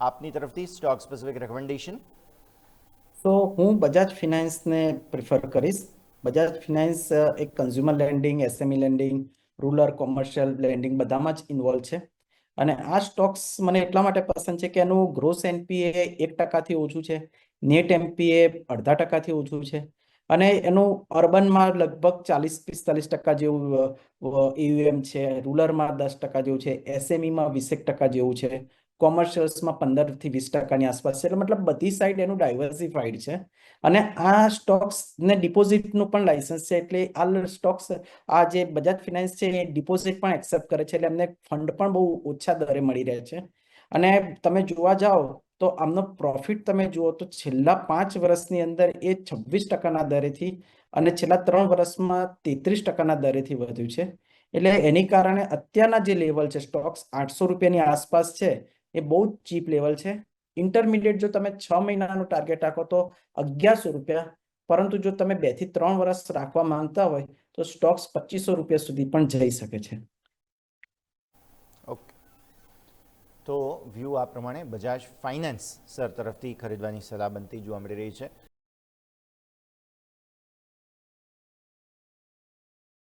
આપની તરફથી stock specific recommendation? તો હું બજાજ ફિનાન્સને પ્રિફર કરીશ. બજાજ ફિનાન્સ એક consumer landing, SME landing, rural commercial landing બધામાં જ ઇન્વોલ્વ છે. અને આ સ્ટોક્સ મને એટલા માટે પસંદ છે કે એનું ગ્રોસ એનપીએ 1%થી ઓછું છે, નેટ એનપીએ 0.5%થી ઓછું છે, અને એનું અર્બનમાં લગભગ 40-45% જેવું એયુએમ છે, રૂરલમાં 10% જેવું છે, એસએમઈમાં 20% જેવું છે, કોમર્શિયલ્સમાં 15-20%ની આસપાસ છે. એટલે મતલબ બધી સાઈડ એનું ડાયવર્સિફાઈડ છે. અને આ સ્ટોક્સ ને ડિપોઝિટનું પણ લાયસન્સ છે. એટલે આ સ્ટોક્સ, આ જે બજાજ ફિનાન્સ છે એ ડિપોઝિટ પણ એક્સેપ્ટ કરે છે. એટલે એમને ફંડ પણ બહુ ઓછા દરે મળી રહે છે. અને તમે જોવા જાઓ તો આમનો પ્રોફિટ તમે જુઓ તો છેલ્લા 5 વર્ષની અંદર એ 26%ના દરેથી અને છેલ્લા 3 વર્ષમાં 33%ના દરેથી વધ્યું છે. એટલે એની કારણે અત્યારના જે લેવલ છે સ્ટોક્સ 800 રૂપિયાની આસપાસ છે, એ બહુ જ ચીપ લેવલ છે. ઇન્ટરમીડિયેટ જો તમે 6 મહિનાનું ટાર્ગેટ રાખો તો 1100 રૂપિયા, પરંતુ જો તમે 2 થી 3 વર્ષ રાખવા માંગતા હોય તો સ્ટોક્સ 2500 રૂપિયા સુધી પણ જઈ શકે છે. ઓકે, તો વ્યૂ આ પ્રમાણે બજાજ ફાઇનાન્સ સર તરફથી ખરીદવાની સલાહ બનતી જોવા મળી રહી છે.